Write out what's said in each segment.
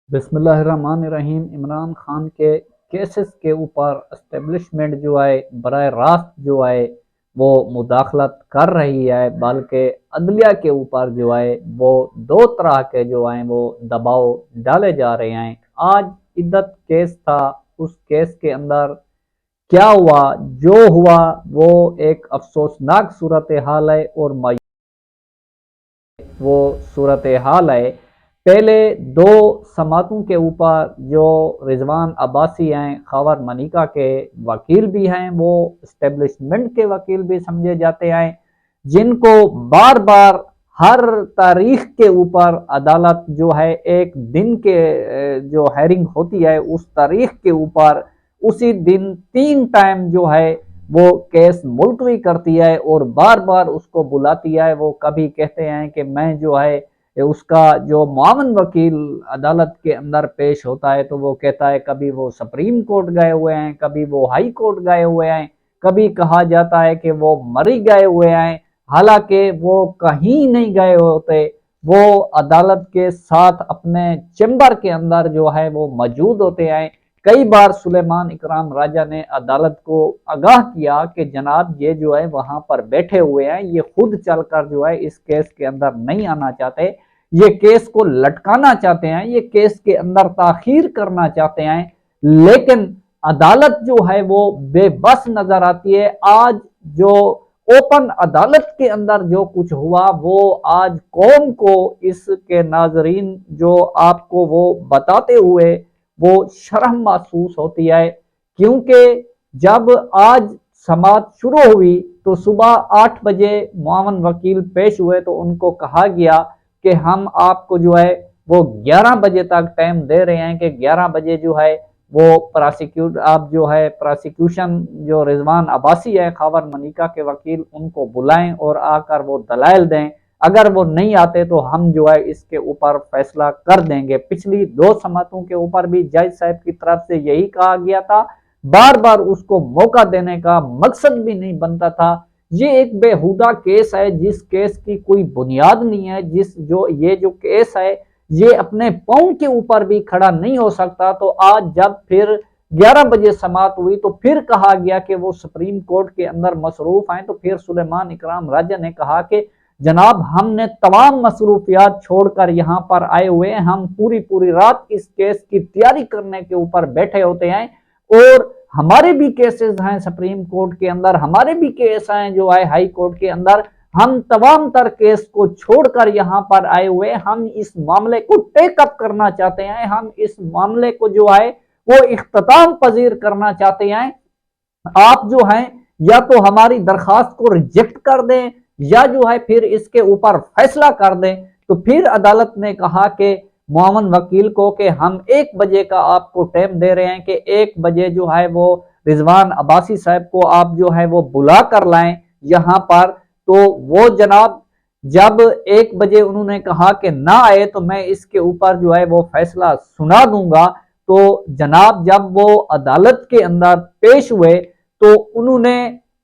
बिस्मिल्लाहिर्रहमानिर्रहीम। इमरान खान के केसेस के ऊपर एस्टेब्लिशमेंट जो है बराह रास्त जो है वो मुदाखलत कर रही है, बल्कि अदलिया के ऊपर जो है वो दो तरह के जो हैं वो दबाव डाले जा रहे हैं। आज इद्दत केस था, उस केस के अंदर क्या हुआ, जो हुआ वो एक अफसोसनाक सूरत हाल है और वो सूरत हाल है। पहले दो समातों के ऊपर जो रिजवान अब्बासी हैं, खबर मनिका के वकील भी हैं, वो इस्टेब्लिशमेंट के वकील भी समझे जाते हैं, जिनको बार बार हर तारीख के ऊपर अदालत जो है एक दिन के जो हेयरिंग होती है उस तारीख के ऊपर उसी दिन 3 टाइम जो है वो केस मुलतवी करती है और बार बार उसको बुलाती है। वो कभी कहते हैं कि मैं जो है उसका जो मुआवन वकील अदालत के अंदर पेश होता है तो वो कहता है कभी वो सुप्रीम कोर्ट गए हुए हैं, कभी वो हाई कोर्ट गए हुए हैं, कभी कहा जाता है कि वो मरी गए हुए हैं, हालांकि वो कहीं नहीं गए होते। वो अदालत के साथ अपने चैम्बर के अंदर जो है वो मौजूद होते हैं। कई बार सुलेमान इकराम राजा ने अदालत को आगाह किया कि जनाब ये जो है वहां पर बैठे हुए हैं, ये खुद चलकर जो है इस केस के अंदर नहीं आना चाहते, ये केस को लटकाना चाहते हैं, ये केस के अंदर ताखीर करना चाहते हैं, लेकिन अदालत जो है वो बेबस नजर आती है। आज जो ओपन अदालत के अंदर जो कुछ हुआ वो आज कौम को, इसके नाजरीन जो आपको वो बताते हुए वो शर्म महसूस होती है, क्योंकि जब आज समात शुरू हुई तो सुबह 8 बजे मुआवन वकील पेश हुए तो उनको कहा गया कि हम आपको जो है वो 11 बजे तक टाइम दे रहे हैं कि 11 बजे जो है वो आप जो है प्रोसिक्यूशन जो रिजवान अब्बासी है खबर मनिका के वकील, उनको बुलाएं और आकर वो दलाइल दें। अगर वो नहीं आते तो हम जो है इसके ऊपर फैसला कर देंगे। पिछली दो समातों के ऊपर भी जज साहब की तरफ से यही कहा गया था, बार बार उसको मौका देने का मकसद भी नहीं बनता था। ये एक बेहुदा केस है, जिस केस की कोई बुनियाद नहीं है, ये जो केस है ये अपने पांव के ऊपर भी खड़ा नहीं हो सकता। तो आज जब फिर 11 बजे समात हुई तो फिर कहा गया कि वो सुप्रीम कोर्ट के अंदर मसरूफ हैं, तो फिर सुलेमान इकराम राजा ने कहा कि जनाब हमने तमाम मसरूफियात छोड़कर यहाँ पर आए हुए हैं, हम पूरी पूरी रात इस केस की तैयारी करने के ऊपर बैठे होते हैं और हमारे भी केसेस हैं सुप्रीम कोर्ट के अंदर, हमारे भी केस हैं जो है हाई कोर्ट के अंदर, हम तमाम तर केस को छोड़कर यहाँ पर आए हुए, हम इस मामले को टेकअप करना चाहते हैं, हम इस मामले को जो है वो इख्तिताम पजीर करना चाहते हैं। आप जो हैं या तो हमारी दरखास्त को रिजेक्ट कर दें या जो है फिर इसके ऊपर फैसला कर दें। तो फिर अदालत ने कहा कि मुआवन वकील को कि हम 1 बजे का आपको टाइम दे रहे हैं कि 1 बजे जो है वो रिजवान अब्बासी साहब को आप जो है वो बुला कर लाएं यहाँ पर। तो वो जनाब जब 1 बजे उन्होंने कहा कि ना आए तो मैं इसके ऊपर जो है वो फैसला सुना दूंगा, तो जनाब जब वो अदालत के अंदर पेश हुए तो उन्होंने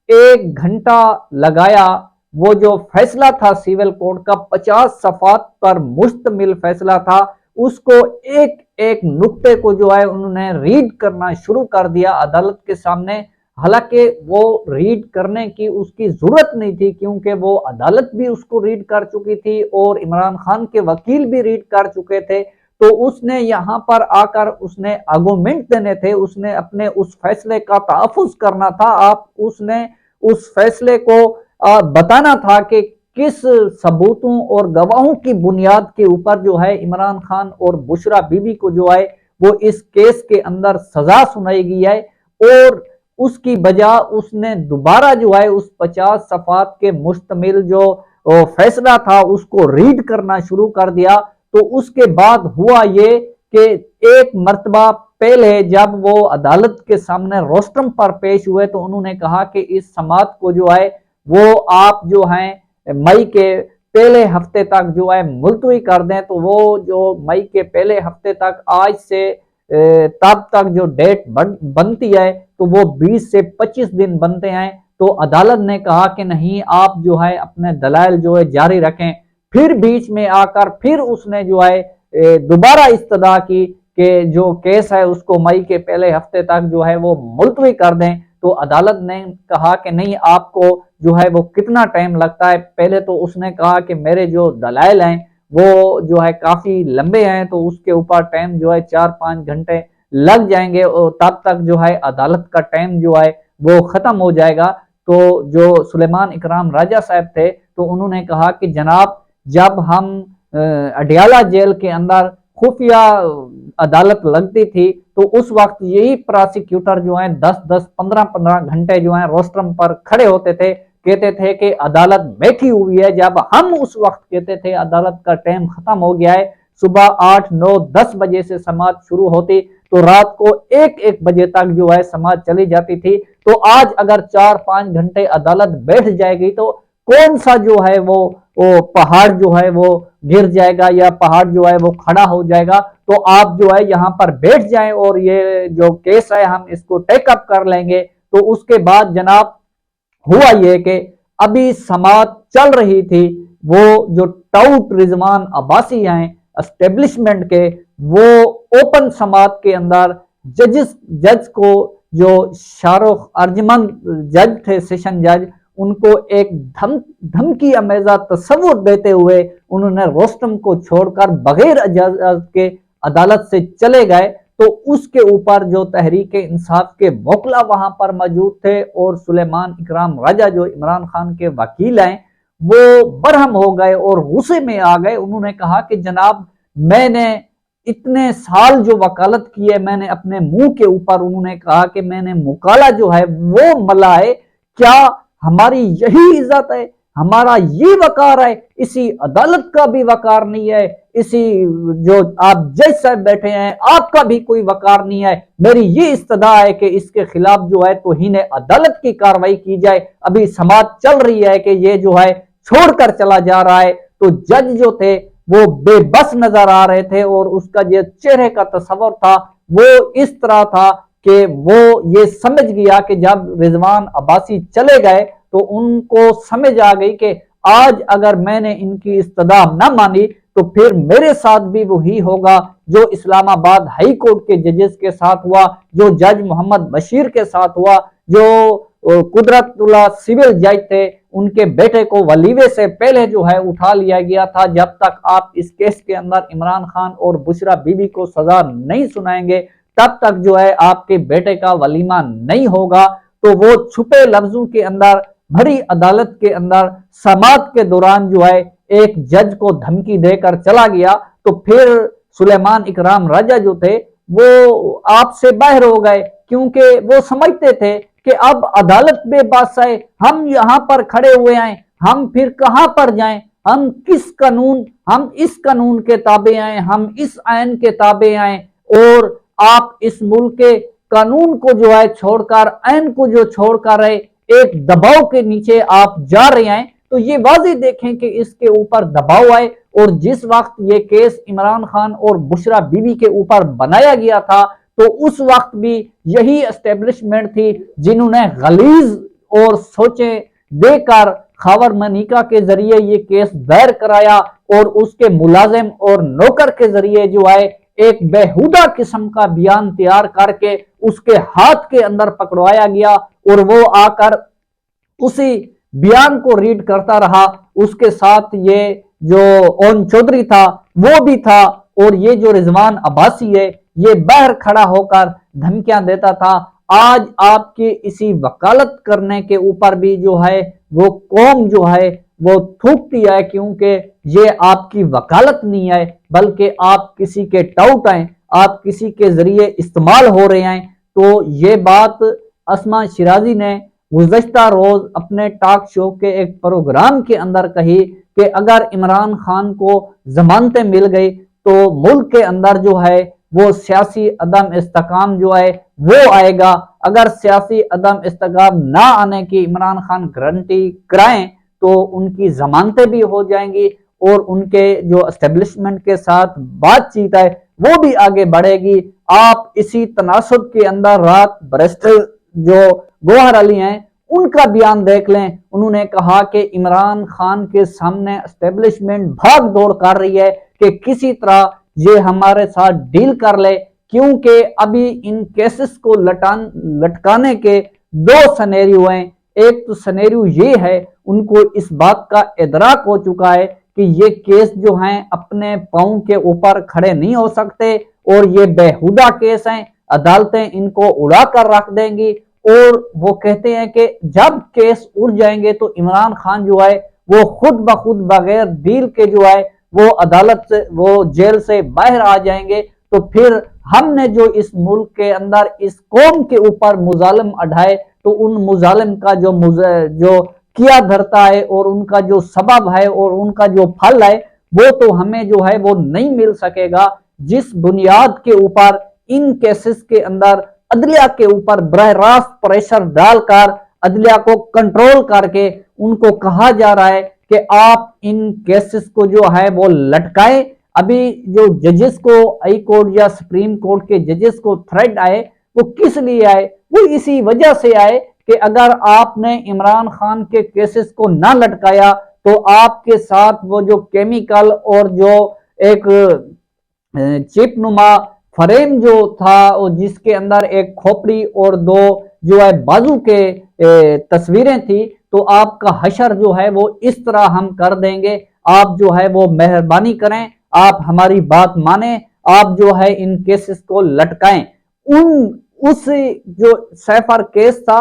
1 घंटा लगाया। वो जो फैसला था सिविल कोर्ट का 50 सफात पर मुश्तमिल फैसला था, उसको एक एक नुक्ते को जो है उन्होंने रीड करना शुरू कर दिया अदालत के सामने। हालांकि वो रीड करने की उसकी जरूरत नहीं थी, क्योंकि वो अदालत भी उसको रीड कर चुकी थी और इमरान खान के वकील भी रीड कर चुके थे। तो उसने यहाँ पर आकर उसने आर्गूमेंट देने थे, उसने अपने उस फैसले का तहफ़्फ़ुज़ करना था, उसने उस फैसले को बताना था कि किस सबूतों और गवाहों की बुनियाद के ऊपर जो है इमरान खान और बुशरा बीबी को जो है वो इस केस के अंदर सजा सुनाई गई है। और उसकी बजाय उसने दोबारा जो है उस 50 सफात के मुश्तमिल जो फैसला था उसको रीड करना शुरू कर दिया। तो उसके बाद हुआ ये कि एक मर्तबा पहले जब वो अदालत के सामने रोस्ट्रम पर पेश हुए तो उन्होंने कहा कि इस समात को जो है वो आप जो हैं मई के पहले हफ्ते तक जो है मुलतवी कर दें। तो वो जो मई के पहले हफ्ते तक आज से तब तक जो डेट बनती है तो वो 20 से 25 दिन बनते हैं। तो अदालत ने कहा कि नहीं, आप जो है अपने दलाइल जो है जारी रखें। फिर बीच में आकर फिर उसने जो है दोबारा इस्तदा की कि जो केस है उसको मई के पहले हफ्ते तक जो है वो मुलतवी कर दें। तो अदालत ने कहा कि नहीं, आपको जो है वो कितना टाइम लगता है। पहले तो उसने कहा कि मेरे जो दलाइल हैं वो जो है काफ़ी लंबे हैं, तो उसके ऊपर टाइम जो है 4-5 घंटे लग जाएंगे और तब तक जो है अदालत का टाइम जो है वो ख़त्म हो जाएगा। तो जो सुलेमान इकराम राजा साहब थे तो उन्होंने कहा कि जनाब, जब हम अडियाला जेल के अंदर खुफिया अदालत लगती थी तो उस वक्त यही प्रोसिक्यूटर जो है 10-10, 15-15 घंटे जो है रोस्ट्रम पर खड़े होते थे, कहते थे कि अदालत बैठी हुई है। जब हम उस वक्त कहते थे अदालत का टाइम खत्म हो गया है, सुबह 8, 9, 10 बजे से समाअत शुरू होती तो रात को 1-1 बजे तक जो है समाअत चली जाती थी। तो आज अगर 4-5 घंटे अदालत बैठ जाएगी तो कौन सा जो है वो पहाड़ जो है वो गिर जाएगा या पहाड़ जो है वो खड़ा हो जाएगा। तो आप जो है यहाँ पर बैठ जाएं और ये जो केस है हम इसको टेकअप कर लेंगे। तो उसके बाद जनाब हुआ ये कि अभी समाअत चल रही थी, वो जो टाउट रिजवान अब्बासी हैं एस्टेब्लिशमेंट के, वो ओपन समाअत के अंदर जज को, जो शाहरुख अर्जमन जज थे, सेशन जज, उनको एक धमकी अमेजा तस्वुर देते हुए उन्होंने रोस्टम को छोड़कर बगैर इजाजत के अदालत से चले गए। तो उसके ऊपर जो तहरीक इंसाफ के वकला वहां पर मौजूद थे और सुलेमान इकराम राजा जो इमरान खान के वकील हैं वो बरहम हो गए और गुस्से में आ गए। उन्होंने कहा कि जनाब, मैंने इतने साल जो वकालत की है मैंने अपने मुंह के ऊपर, उन्होंने कहा कि मैंने मुकाला जो है वो मला है, क्या हमारी यही इज्जत है, हमारा ये वकार है, इसी अदालत का भी वकार नहीं है, इसी जो आप जज साहब बैठे हैं आपका भी कोई वकार नहीं है। मेरी ये इस्तदा है कि इसके खिलाफ जो है तौहीन अदालत की कार्रवाई की जाए। अभी समाअत चल रही है कि ये जो है छोड़कर चला जा रहा है। तो जज जो थे वो बेबस नजर आ रहे थे और उसका जो चेहरे का तस्वर था वो इस तरह था कि वो ये समझ गया कि जब रिजवान अब्बासी चले गए तो उनको समझ आ गई कि आज अगर मैंने इनकी इस्तदा न मानी तो फिर मेरे साथ भी वही होगा जो इस्लामाबाद हाई कोर्ट के जजेस के साथ हुआ, जो जज मोहम्मद बशीर के साथ हुआ, जो कुदरतुल्लाह सिविल जज थे, उनके बेटे को वलीवे से पहले जो है उठा लिया गया था। जब तक आप इस केस के अंदर इमरान खान और बुशरा बीबी को सजा नहीं सुनाएंगे तब तक जो है आपके बेटे का वलीमा नहीं होगा। तो वो छुपे लफ्जों के अंदर भरी अदालत के अंदर समाअत के दौरान जो है एक जज को धमकी देकर चला गया। तो फिर सुलेमान इकराम राजा जो थे वो आपसे बाहर हो गए, क्योंकि वो समझते थे कि अब अदालत बेबस है, हम यहाँ पर खड़े हुए हैं, हम फिर कहाँ पर जाएं, हम इस कानून के ताबे आए, हम इस आयन के ताबे आए, और आप इस मुल्क के कानून को जो है छोड़कर, आयन को जो छोड़कर है, एक दबाव के नीचे आप जा रहे हैं। तो ये वाज़ेह देखें कि इसके ऊपर दबाव आए। और जिस वक्त ये केस इमरान खान और बुशरा बीबी के ऊपर बनाया गया था तो उस वक्त भी यही एस्टेब्लिशमेंट थी जिन्होंने गलीज और सोचे देकर खावर मनीका के जरिए ये केस दायर कराया और उसके मुलाजिम और नौकर के जरिए जो है एक बेहुदा किस्म का बयान तैयार करके उसके हाथ के अंदर पकड़वाया गया और वो आकर उसी बयान को रीड करता रहा। उसके साथ ये जो ओन चौधरी था वो भी था और ये जो रिजवान अब्बासी है ये बाहर खड़ा होकर धमकियां देता था। आज आपकी इसी वकालत करने के ऊपर भी जो है वो कौम जो है वो थूकती है, क्योंकि ये आपकी वकालत नहीं है बल्कि आप किसी के टाउट हैं, आप किसी के जरिए इस्तेमाल हो रहे हैं। तो ये बात अस्मा शिराजी ने गुज़श्ता रोज अपने टॉक शो के एक प्रोग्राम के अंदर कही कि अगर इमरान खान को जमानतें मिल गई तो मुल्क के अंदर जो है वो सियासी अदम इस्तेकाम जो है वो आएगा। अगर सियासी अदम इस्तेकाम ना आने की इमरान खान गारंटी कराएं तो उनकी जमानतें भी हो जाएंगी और उनके जो एस्टेब्लिशमेंट के साथ बातचीत है वो भी आगे बढ़ेगी। आप इसी तनासुब के अंदर रात बैरिस्टर जो गौहर अली हैं उनका बयान देख लें। उन्होंने कहा कि इमरान खान के सामने एस्टेब्लिशमेंट भाग दौड़ कर रही है कि किसी तरह یہ ہمارے ساتھ ڈیل کر لے، کیونکہ ابھی ان کیسز کو لٹکانے کے دو سنیریو ہیں۔ ایک تو سنیریو یہ ہے، ان کو اس بات کا ادراک ہو چکا ہے کہ یہ کیس جو ہیں اپنے پاؤں کے اوپر کھڑے نہیں ہو سکتے اور یہ بےہودہ کیس ہیں، عدالتیں ان کو اڑا کر رکھ دیں گی، اور وہ کہتے ہیں کہ جب کیس اڑ جائیں گے تو عمران خان جو ہے وہ خود بخود بغیر ڈیل کے جو ہے وہ عدالت سے، وہ جیل سے باہر آ جائیں گے، تو پھر ہم نے جو اس ملک کے اندر اس قوم کے اوپر مظالم اڑھائے تو ان مظالم کا جو کیا دھرتا ہے اور ان کا جو سبب ہے اور ان کا جو پھل ہے وہ تو ہمیں جو ہے وہ نہیں مل سکے گا، جس بنیاد کے اوپر ان کیسز کے اندر عدلیہ کے اوپر براہ راست پریشر ڈال کر عدلیہ کو کنٹرول کر کے ان کو کہا جا رہا ہے کہ آپ ان کیسز کو جو ہے وہ لٹکائیں۔ ابھی جو ججز کو ہائی کورٹ یا سپریم کورٹ کے ججز کو تھریٹ آئے، وہ کس لیے آئے؟ وہ اسی وجہ سے آئے کہ اگر آپ نے عمران خان کے کیسز کو نہ لٹکایا تو آپ کے ساتھ وہ جو کیمیکل اور جو ایک چپ نما فریم جو تھا جس کے اندر ایک کھوپڑی اور دو جو ہے بازو کے تصویریں تھی، تو آپ کا حشر جو ہے وہ اس طرح ہم کر دیں گے، آپ جو ہے وہ مہربانی کریں، آپ ہماری بات مانیں، آپ جو ہے ان کیسز کو لٹکائیں۔ اس جو سیفر کیس تھا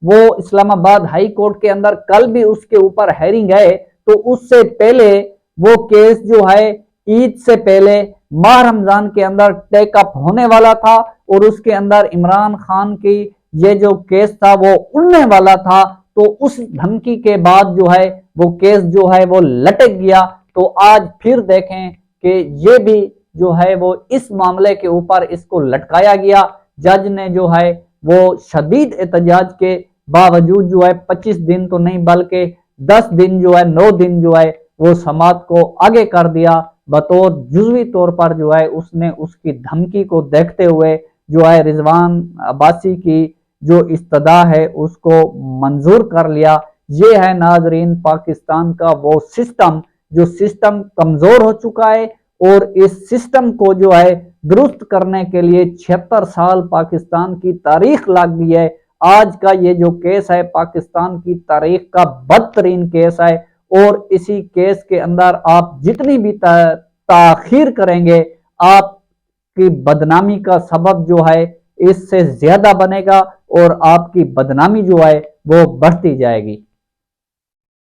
وہ اسلام آباد ہائی کورٹ کے اندر کل بھی اس کے اوپر ہیرنگ ہے، تو اس سے پہلے وہ کیس جو ہے عید سے پہلے ماہ رمضان کے اندر ٹیک اپ ہونے والا تھا، اور اس کے اندر عمران خان کی یہ جو کیس تھا وہ اڑنے والا تھا، تو اس دھمکی کے بعد جو ہے وہ کیس جو ہے وہ لٹک گیا۔ تو آج پھر دیکھیں کہ یہ بھی جو ہے وہ اس معاملے کے اوپر اس کو لٹکایا گیا۔ جج نے جو ہے وہ شدید احتجاج کے باوجود جو ہے 25 دن تو نہیں بلکہ 10 دن جو ہے 9 دن جو ہے وہ سماعت کو آگے کر دیا، بطور جزوی طور پر جو ہے اس نے اس کی دھمکی کو دیکھتے ہوئے جو ہے رضوان عباسی کی جو استدعا ہے اس کو منظور کر لیا۔ یہ ہے ناظرین پاکستان کا وہ سسٹم جو سسٹم کمزور ہو چکا ہے، اور اس سسٹم کو جو ہے درست کرنے کے لیے 76 سال پاکستان کی تاریخ لگ گئی ہے۔ آج کا یہ جو کیس ہے پاکستان کی تاریخ کا بدترین کیس ہے، اور اسی کیس کے اندر آپ جتنی بھی تاخیر کریں گے آپ کی بدنامی کا سبب جو ہے اس سے زیادہ بنے گا، اور آپ کی بدنامی جو ہے وہ بڑھتی جائے گی۔